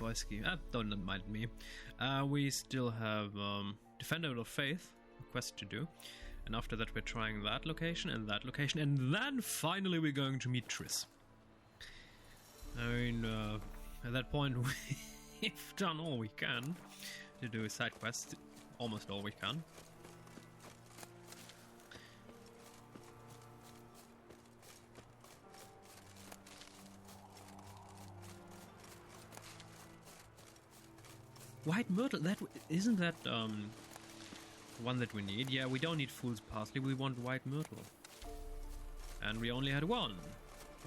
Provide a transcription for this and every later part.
Boyski. Don't mind me. We still have Defender of Faith, a quest to do. And after that we're trying that location, and then finally we're going to meet Triss. I mean, at that point we've done all we can to do a side quest. Almost all we can. White myrtle, isn't that one that we need? Yeah, we don't need fool's parsley, we want white myrtle. And we only had one.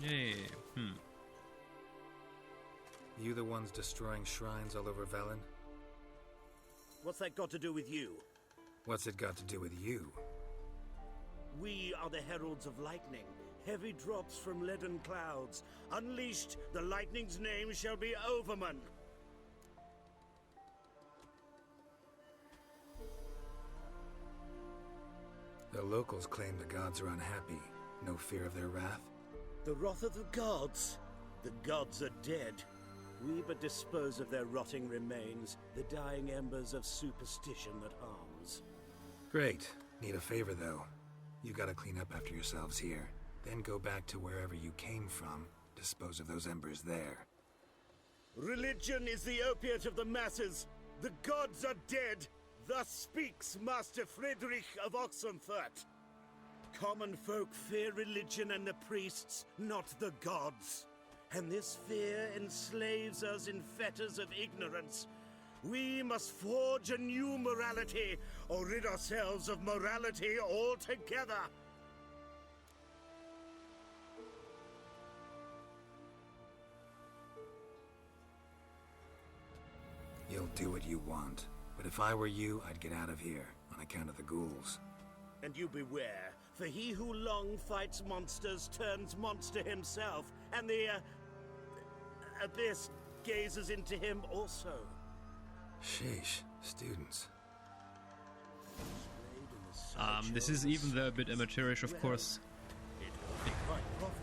Yay. You the ones destroying shrines all over Velen? What's that got to do with you? What's it got to do with you? We are the heralds of lightning. Heavy drops from leaden clouds. Unleashed, the lightning's name shall be Overman. The locals claim the gods are unhappy. No fear of their wrath? The wrath of the gods? The gods are dead. We but dispose of their rotting remains, the dying embers of superstition that harms. Great. Need a favor, though. You gotta clean up after yourselves here. Then go back to wherever you came from. Dispose of those embers there. Religion is the opiate of the masses. The gods are dead. Thus speaks Master Friedrich of Oxenfurt. Common folk fear religion and the priests, not the gods. And this fear enslaves us in fetters of ignorance. We must forge a new morality, or rid ourselves of morality altogether. You'll do what you want. But if I were you, I'd get out of here, on account of the ghouls. And you beware, for he who long fights monsters turns monster himself, and the abyss gazes into him also. Sheesh, students. This is even though a bit amateurish, of course.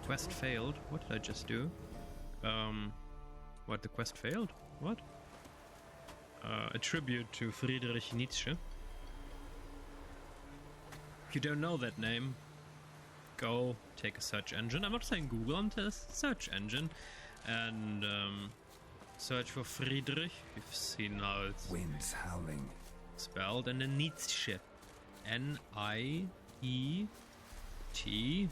Quest failed. What did I just do? What, the quest failed? What? A tribute to Friedrich Nietzsche. If you don't know that name, go take a search engine. I'm not saying Google, I'm a search engine. And search for Friedrich. You've seen how it's Winds howling. spelled. And then Nietzsche. Nietzsche.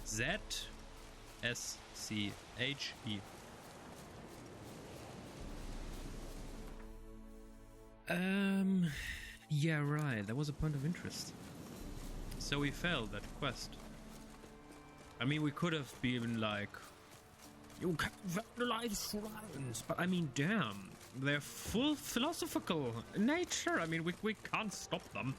Yeah, right. That was a point of interest. So we failed that quest. I mean, we could have been like, you can vandalize shrines, but I mean, damn, they're full philosophical nature. I mean, we can't stop them.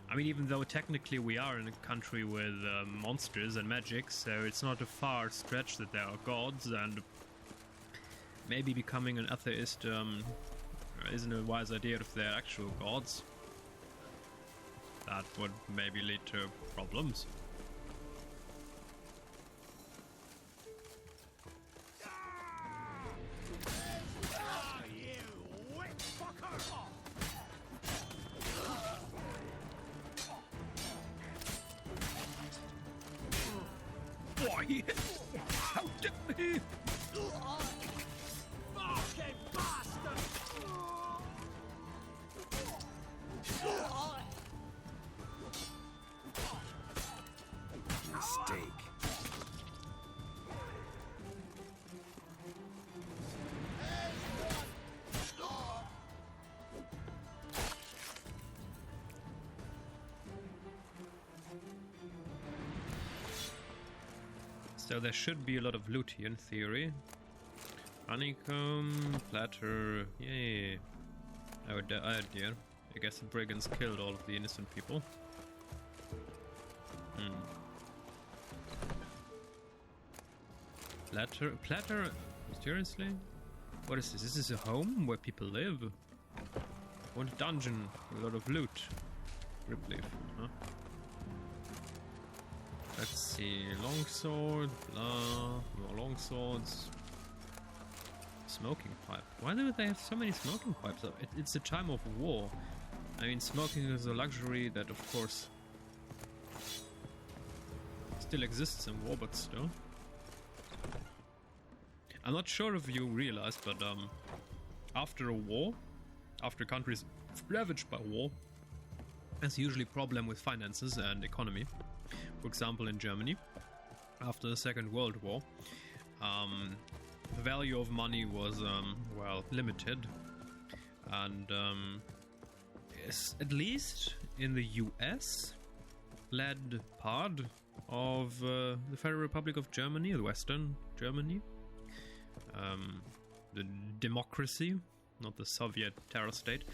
I mean, even though technically we are in a country with monsters and magic, so it's not a far stretch that there are gods, and maybe becoming an atheist isn't a wise idea if they're actual gods. That would maybe lead to problems. Why? How dare he? Fucking bastard! Mistake. So there should be a lot of loot here in theory. Honeycomb, platter, yay. Oh dear. I guess the brigands killed all of the innocent people. Platter? Seriously? What is this? Is this a home where people live? I want a dungeon with a lot of loot. Ripleaf, huh? Let's see, longsword, blah, more longswords. Smoking pipe. Why do they have so many smoking pipes? It's a time of war. I mean, smoking is a luxury that, of course, still exists in war, but still. I'm not sure if you realize, but after a war, after countries ravaged by war, there's usually a problem with finances and economy. For example, in Germany, after the Second World War, the value of money was, well, limited. And at least in the US, led part of the Federal Republic of Germany, the Western Germany, the democracy, not the Soviet terror state,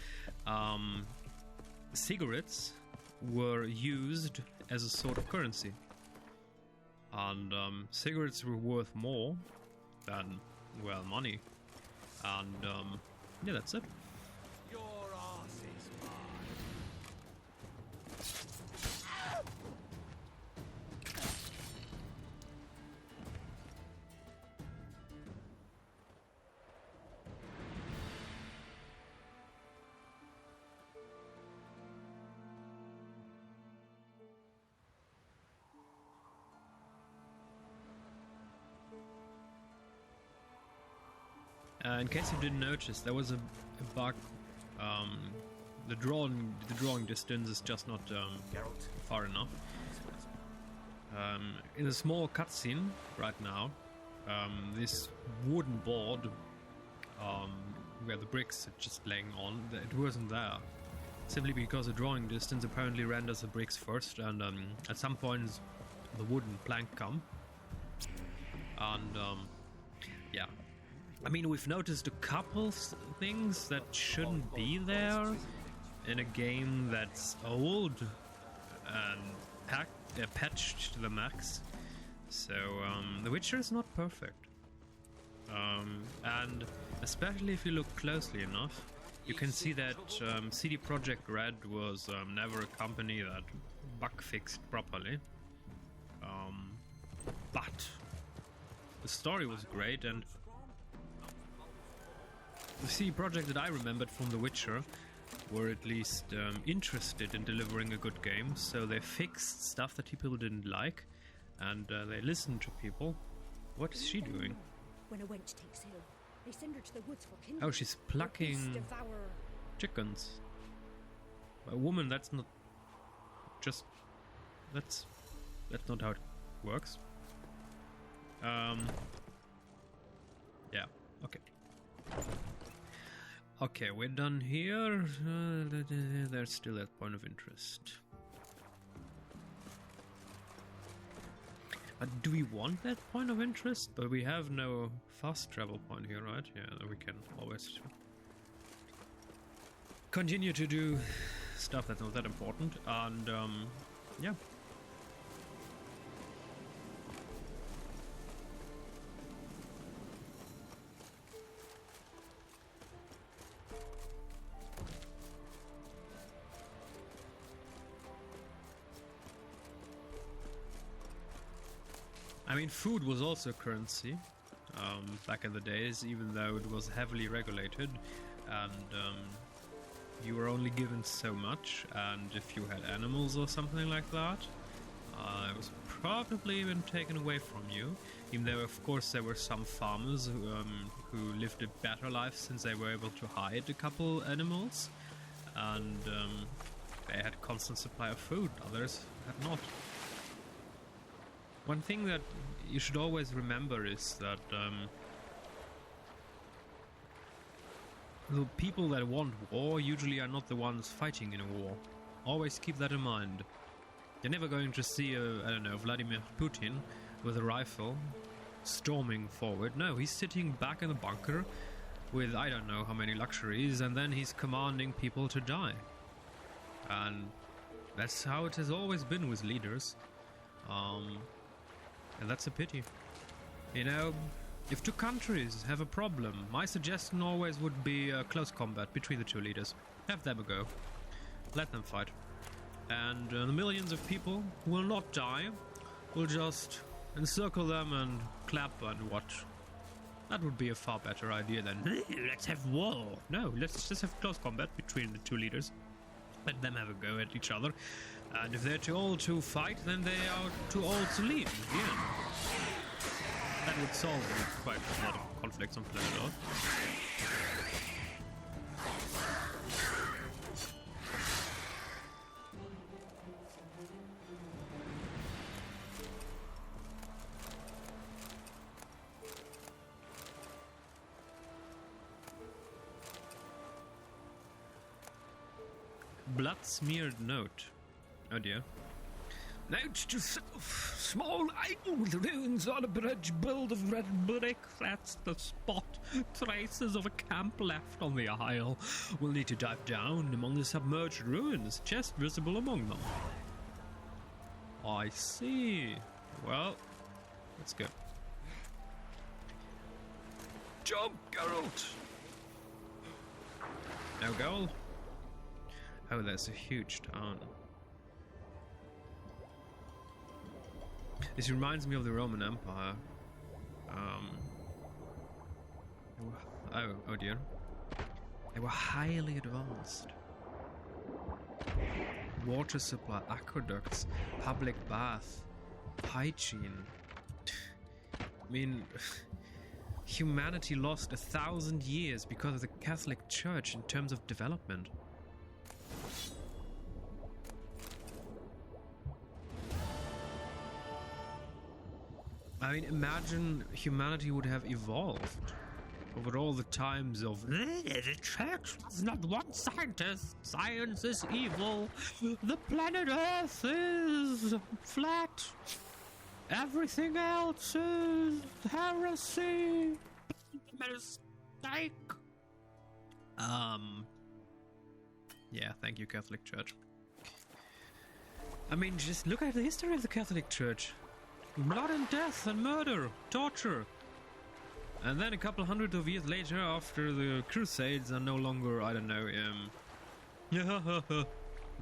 cigarettes were used as a sort of currency. And cigarettes were worth more than, well, money. And yeah, that's it. Your ass is mine. In case you didn't notice, there was a bug. The drawing distance is just not Gerald. far enough. In a small cutscene right now, this wooden board where the bricks are just laying on, it wasn't there. Simply because the drawing distance apparently renders the bricks first, and at some point the wooden plank come. And yeah. I mean, we've noticed a couple things that shouldn't be there in a game that's old and patched to the max. So, The Witcher is not perfect. And especially if you look closely enough, you can see that CD Projekt Red was never a company that bug fixed properly. But the story was great, and the CD Projekt that I remembered from The Witcher were at least interested in delivering a good game, so they fixed stuff that people didn't like, and they listened to people. What is she doing? When a wench takes ill, they send her to the woods for kindling. Oh, she's plucking chickens. A woman, that's not just... That's not how it works. Yeah, okay. Okay, we're done here. There's still that point of interest. Do we want that point of interest? But we have no fast travel point here, right? Yeah, we can always continue to do stuff that's not that important. And, yeah. I mean, food was also a currency back in the days, even though it was heavily regulated, and you were only given so much, and if you had animals or something like that, it was probably even taken away from you, even though, of course, there were some farmers who lived a better life since they were able to hide a couple animals, and they had a constant supply of food, others had not. One thing that you should always remember is that the people that want war usually are not the ones fighting in a war. Always keep that in mind. You're never going to see, I don't know, Vladimir Putin with a rifle storming forward. No, he's sitting back in the bunker with I don't know how many luxuries, and then he's commanding people to die. And that's how it has always been with leaders. And that's a pity. You know, if two countries have a problem, my suggestion always would be close combat between the two leaders. Have them a go. Let them fight. And the millions of people who will not die will just encircle them and clap and watch. That would be a far better idea than, let's have war. No, let's just have close combat between the two leaders. Let them have a go at each other. And if they're too old to fight, then they are too old to lead. Yeah. That would solve quite a lot of conflicts on planet Earth. Blood-smeared note. Oh dear. Note to self. Small idol with runes on a bridge built of red brick. That's the spot. Traces of a camp left on the isle. We'll need to dive down among the submerged ruins. Chest visible among them. I see. Well, let's go. Jump, Gerald! No goal? Oh, there's a huge town. This reminds me of the Roman Empire. Oh dear. They were highly advanced. Water supply, aqueducts, public bath, hygiene. I mean, humanity lost 1,000 years because of the Catholic Church in terms of development. I mean, imagine humanity would have evolved over all the times of the church does not want scientists, science is evil, the planet Earth is flat, everything else is heresy, mistake. Yeah, thank you, Catholic Church. I mean, just look at the history of the Catholic Church. Blood and death and murder, torture. And then a couple hundred of years later, after the Crusades are no longer, I don't know,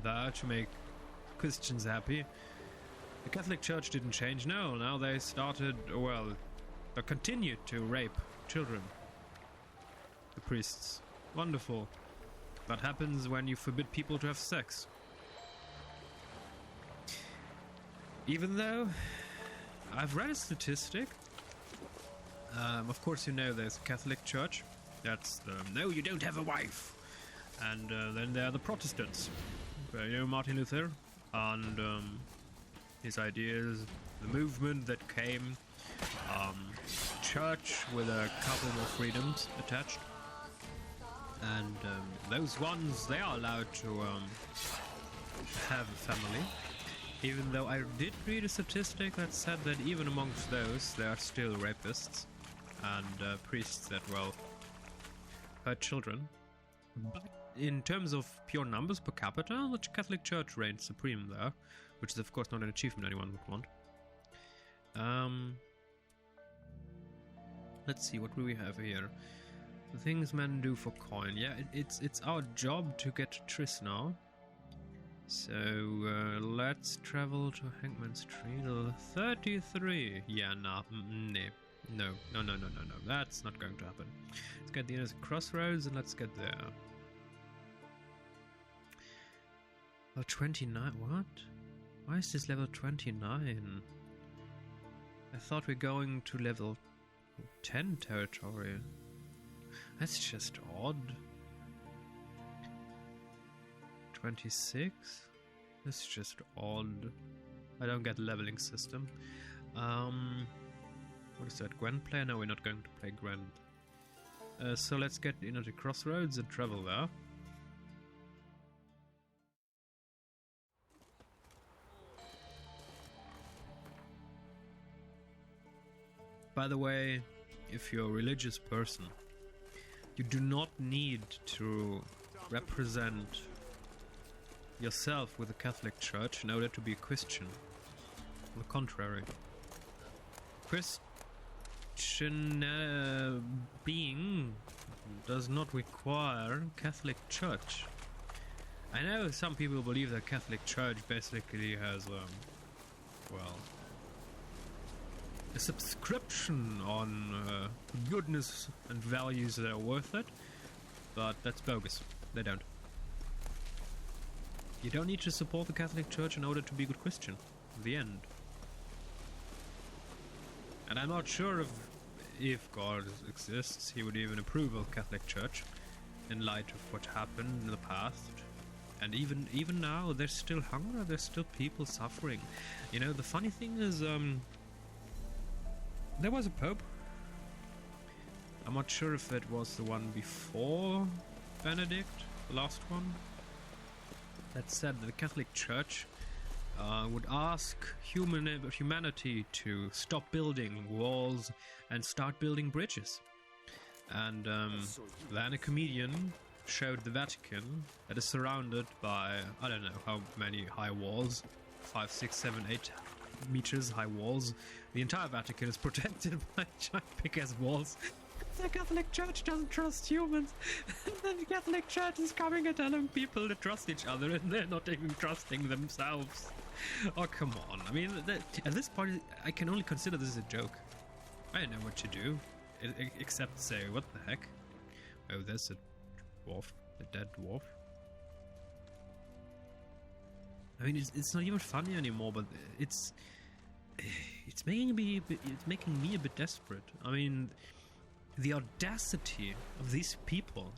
that to make Christians happy. The Catholic Church didn't change, no. Now they started, well, they continued to rape children. The priests. Wonderful. That happens when you forbid people to have sex. Even though I've read a statistic. Of course, you know there's a Catholic Church. That's the, no, you don't have a wife. And then there are the Protestants. You know Martin Luther and his ideas, the movement that came, church with a couple more freedoms attached. And those ones, they are allowed to have a family. Even though I did read a statistic that said that even amongst those, there are still rapists and priests that, well, hurt children. But in terms of pure numbers per capita, the Catholic Church reigns supreme there, which is of course not an achievement anyone would want. Let's see, what do we have here? The things men do for coin. Yeah, it's our job to get Triss now. So let's travel to Hangman's Tree. 33. Yeah, nah, no. That's not going to happen. Let's get the inner crossroads and let's get there. Level 29. What? Why is this level 29? I thought we're going to level 10 territory. That's just odd. 26? That's just odd. I don't get the leveling system. What is that? Gwent player? No, we're not going to play Gwent. So let's get into the crossroads and travel there. By the way, if you're a religious person, you do not need to represent yourself with the Catholic Church in order to be a Christian. On the contrary, Christian being does not require Catholic Church. I know some people believe that Catholic Church basically has, well, a subscription on goodness and values that are worth it, but that's bogus. They don't. You don't need to support the Catholic Church in order to be a good Christian. The end. And I'm not sure if God exists, he would even approve of Catholic Church in light of what happened in the past. And even now, there's still hunger, there's still people suffering. You know, the funny thing is, there was a pope. I'm not sure if it was the one before Benedict, the last one, that said that the Catholic Church would ask humanity to stop building walls and start building bridges. And then a comedian showed the Vatican that is surrounded by, I don't know how many high walls, 5, 6, 7, 8 meters high walls. The entire Vatican is protected by giant big-ass walls. The Catholic Church doesn't trust humans. The Catholic Church is coming and telling people to trust each other, and they're not even trusting themselves. Oh, come on. I mean, at this point, I can only consider this a joke. I don't know what to do, except say, what the heck? Oh, there's a dwarf, a dead dwarf. I mean, it's not even funny anymore, but it's making me a bit desperate. I mean, the audacity of these people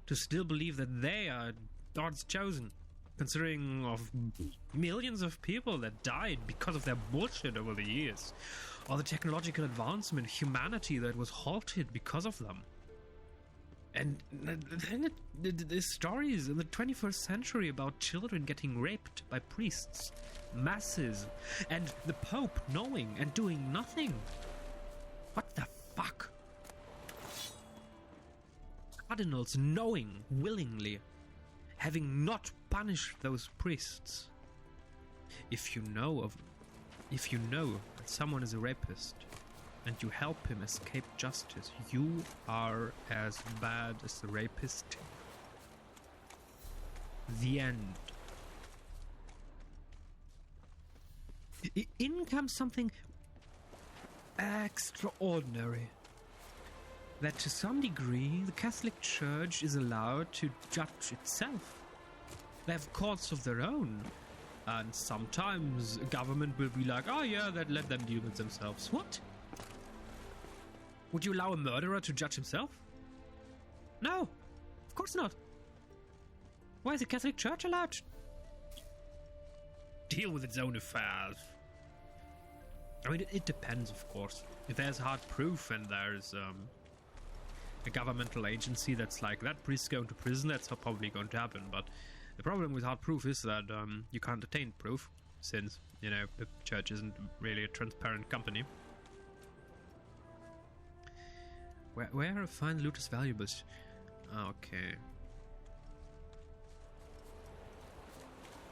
to still believe that they are God's chosen, considering of millions of people that died because of their bullshit over the years, or the technological advancement, humanity that was halted because of them. And then the stories in the 21st century about children getting raped by priests, masses, and the Pope knowing and doing nothing. What the fuck? Cardinals knowing willingly, having not punished those priests. If you know that someone is a rapist, and you help him escape justice, you are as bad as the rapist. The end. In comes something extraordinary. That to some degree, the Catholic Church is allowed to judge itself. They have courts of their own. And sometimes a government will be like, oh yeah, let them deal with themselves. What? Would you allow a murderer to judge himself? No, of course not. Why is the Catholic Church allowed to deal with its own affairs? I mean, it depends, of course. If there's hard proof and there's a governmental agency that's like, that priest's going to prison, that's probably going to happen. But the problem with hard proof is that you can't attain proof, since, you know, the church isn't really a transparent company. Where find looters' valuables? Okay.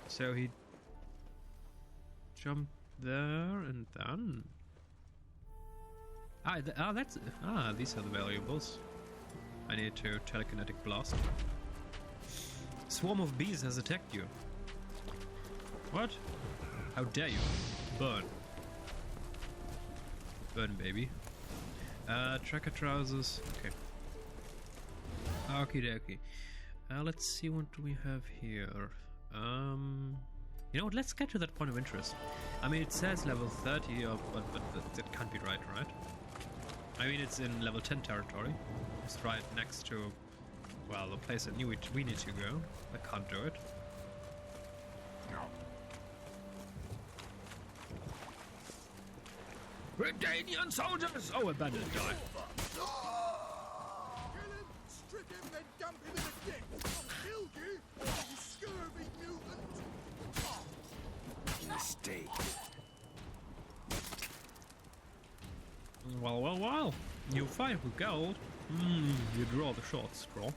So he jumped there and then... these are the valuables. I need to telekinetic blast. Swarm of bees has attacked you. What? How dare you? Burn. Burn, baby. Tracker trousers. Okay. Okie dokie. Let's see, what do we have here? You know what? Let's get to that point of interest. I mean, it says level 30, but that can't be right? I mean, it's in level 10 territory. It's right next to, well, the place that we need to go. I can't do it. Redanian soldiers! Oh, a bandit died. Kill him, strip him, then dump him in a pit. I'll kill you, you scurvy mutant. Mistake. Well. You fight with gold. You draw the short straw.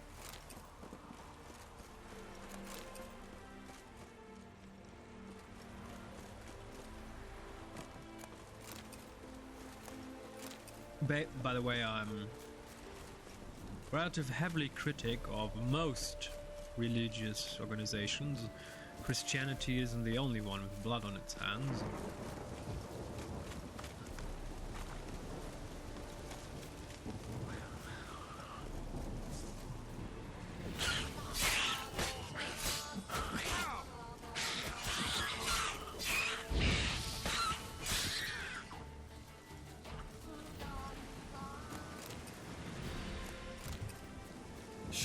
By the way, I'm relatively heavily critic of most religious organizations. Christianity isn't the only one with blood on its hands.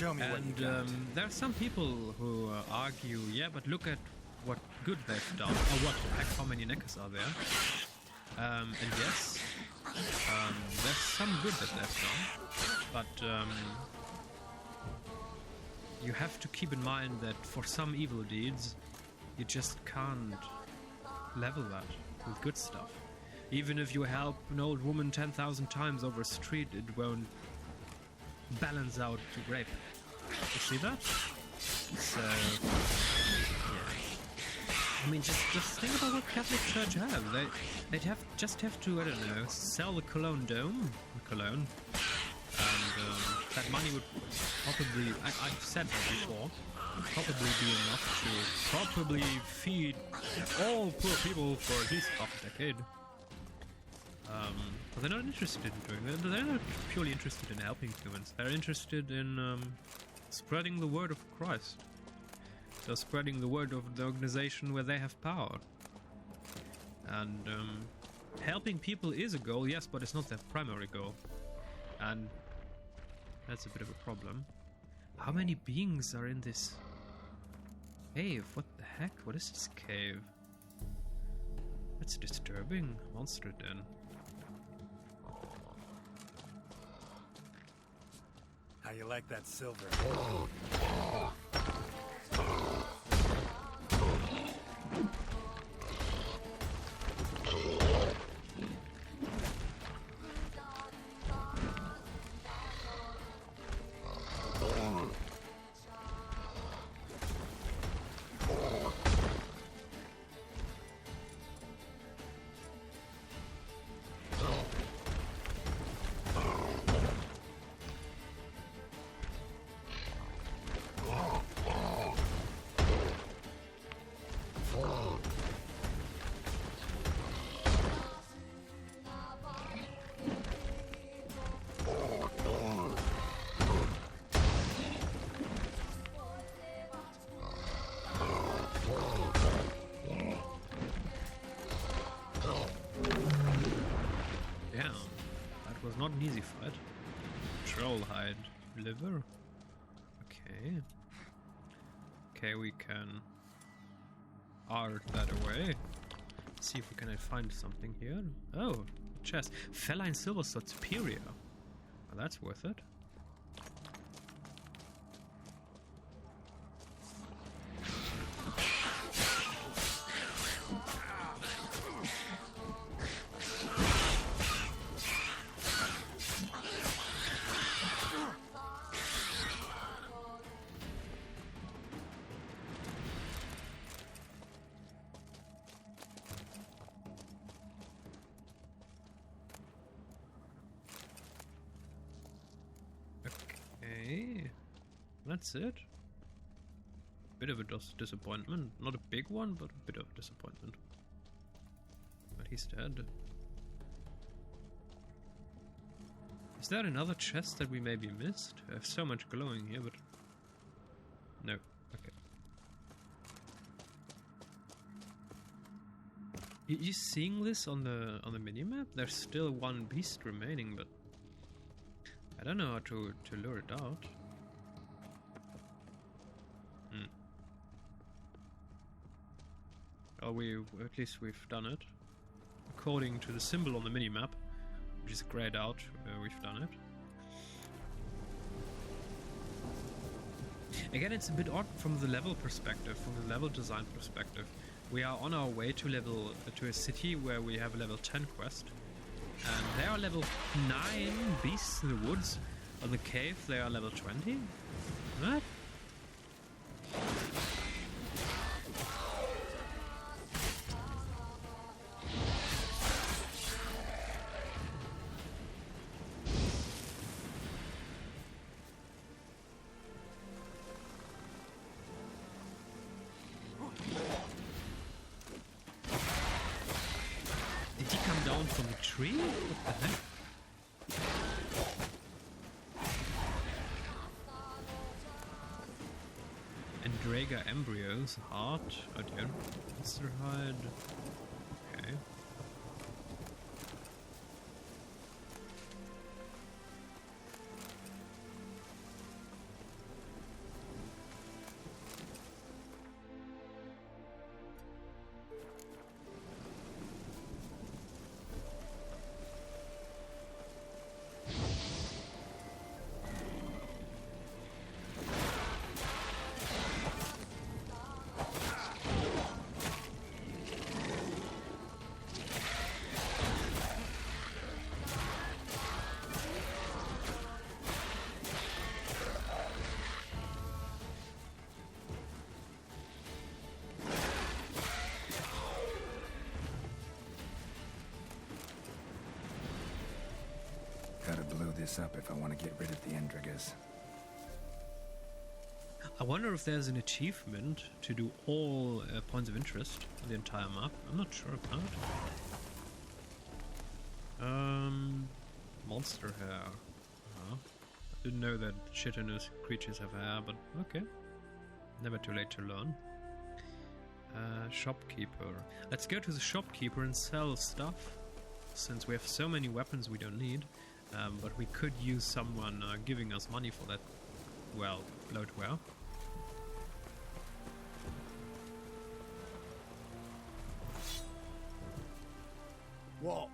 Show me what you And got. there are some people who argue, yeah, but look at what good they've done, or what the heck, how many neckers are there? And yes, there's some good that they've done, but you have to keep in mind that for some evil deeds, you just can't level that with good stuff. Even if you help an old woman 10,000 times over a street, it won't balance out to rape. You see that? So, yeah. I mean, just think about what Catholic Church have. They'd just have to, I don't know, sell the Cologne Dome, and that money would probably, I've said that before, would probably be enough to probably feed all poor people for at least half a decade. But they're not interested in doing that. They're not purely interested in helping humans. They're interested in spreading the word of Christ. They're spreading the word of the organization where they have power. And helping people is a goal, yes, but it's not their primary goal. And that's a bit of a problem. How many beings are in this cave? What the heck? What is this cave? That's disturbing. Monster den. How you like that silver? Not an easy fight. Troll hide liver. Okay. Okay, we can art that away. See if we can find something here. Oh, chest. Feline silver sword superior. Well, that's worth it. That's it. Bit of a disappointment. Not a big one, but a bit of a disappointment. But he's dead. Is there another chest that we maybe missed? I have so much glowing here, but... No. Okay. You seeing this on the minimap? There's still one beast remaining, but... I don't know how to lure it out. Well, at least we've done it. According to the symbol on the minimap, which is grayed out, we've done it. Again, it's a bit odd from the level perspective, from the level design perspective. We are on our way to a city where we have a level 10 quest, and they are level 9 beasts in the woods. On the cave, they are level 20. What? From the tree? What the heck? Andraga embryos, heart, oh dear. Monster hide. Okay. this up if I want to get rid of the Endriggers. I wonder if there's an achievement to do all points of interest on the entire map. I'm not sure about. Monster hair. I didn't know that chitinous creatures have hair, but okay. Never too late to learn. Shopkeeper. Let's go to the shopkeeper and sell stuff, since we have so many weapons we don't need. But we could use someone giving us money for that, well, bloatware. What?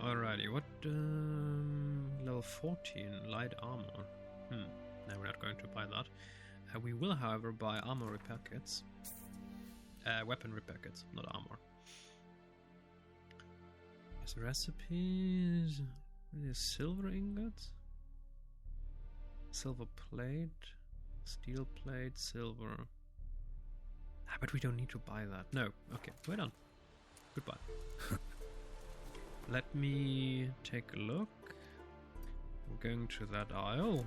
Alrighty, what, level 14, light armor. No, we're not going to buy that. We will, however, buy armor repair kits. Weapon repair kits, not armor. As recipes, silver ingots, silver plate, steel plate, silver. But we don't need to buy that. No, okay, we're done. Goodbye. Let me take a look. We're going to that aisle.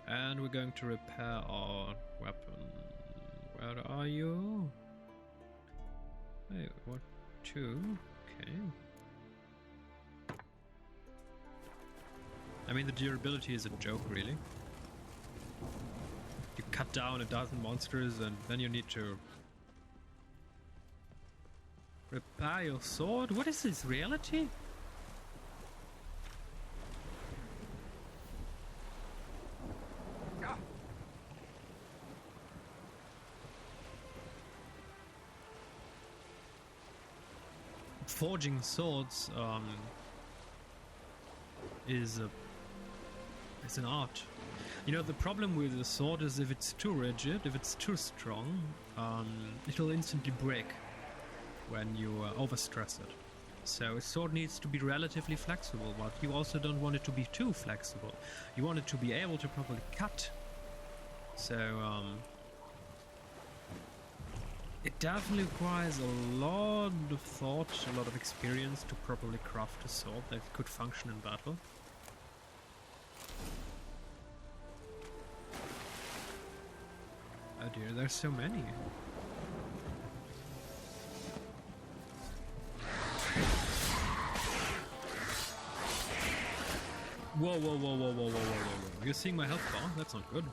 And we're going to repair our weapon. Where are you? Hey, what? 2? Okay. I mean, the durability is a joke, really. You cut down a dozen monsters and then you need to repair your sword? What is this, reality? Forging swords is an art. You know, the problem with the sword is if it's too rigid, if it's too strong, it'll instantly break when you overstress it. So a sword needs to be relatively flexible, but you also don't want it to be too flexible. You want it to be able to properly cut. So it definitely requires a lot of thought, a lot of experience to properly craft a sword that could function in battle. Oh dear, there's so many. Whoa, whoa, whoa, whoa, whoa, whoa, whoa, whoa. You're seeing my health bar? That's not good.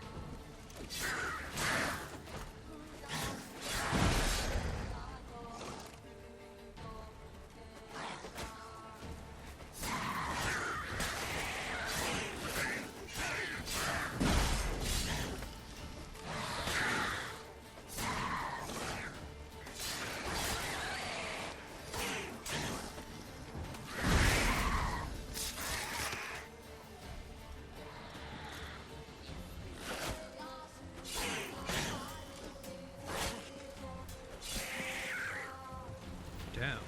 Damn.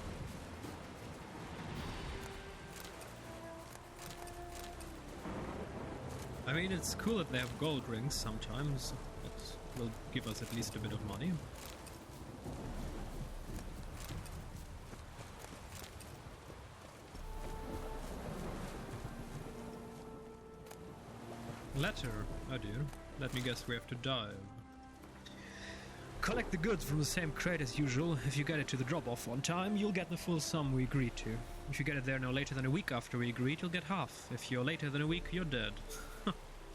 I mean, it's cool that they have gold rings sometimes. It will give us at least a bit of money. Letter. Oh dear. Let me guess, we have to dive. Collect the goods from the same crate as usual. If you get it to the drop-off on time, you'll get the full sum we agreed to. If you get it there no later than a week after we agreed, you'll get half. If you're later than a week, you're dead.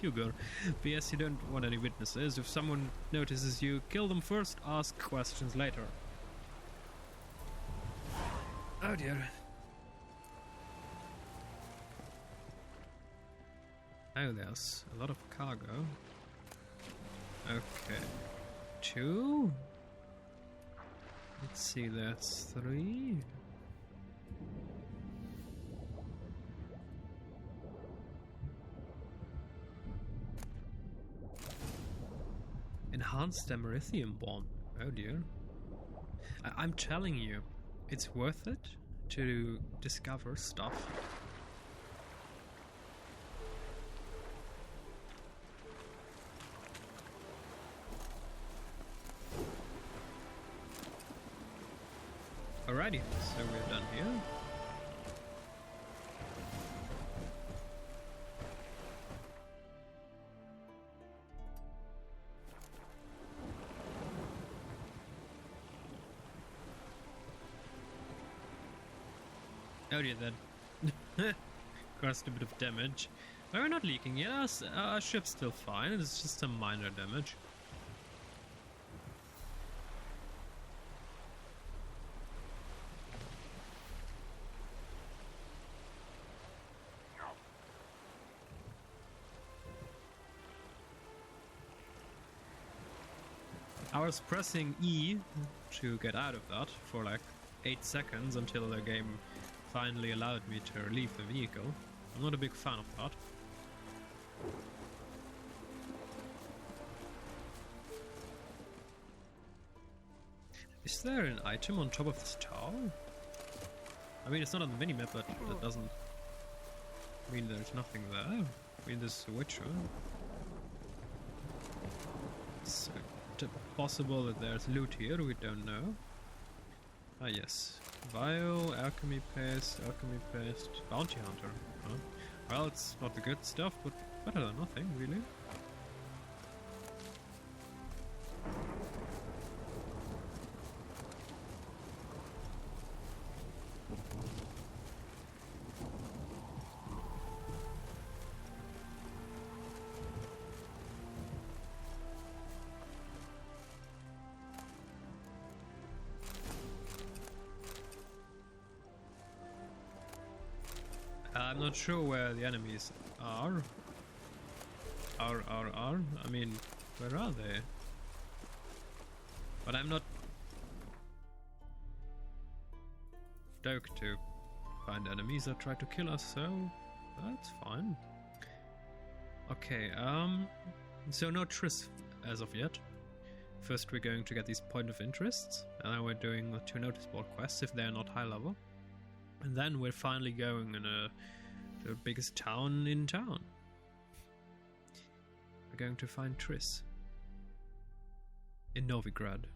Hugo. P.S. You don't want any witnesses. If someone notices you, kill them first, ask questions later. Oh dear. Oh, there's a lot of cargo. Okay. 2. Let's see, that's 3. Enhanced Amerithium bomb. Oh dear. I'm telling you, it's worth it to discover stuff. Alrighty, so we're done here. Oh dear, that caused a bit of damage. But we're not leaking yet. Our ship's still fine. It's just some minor damage. I was pressing E to get out of that for like 8 seconds until the game finally allowed me to leave the vehicle. I'm not a big fan of that. Is there an item on top of this tower? I mean, it's not on the minimap, but that doesn't mean there's nothing there. I mean, there's a witcher. It's possible that there's loot here, we don't know. Ah yes, Bio, alchemy paste, bounty hunter. Huh? Well, it's not the good stuff, but better than nothing, really. I'm not sure where the enemies are. I mean, where are they? But I'm not stoked to find enemies that try to kill us, so that's fine. Okay, so no Triss as of yet. First we're going to get these point of interests, and then we're doing the 2 notice board quests if they're not high level. And then we're finally going in the biggest town in town. We're going to find Triss in Novigrad.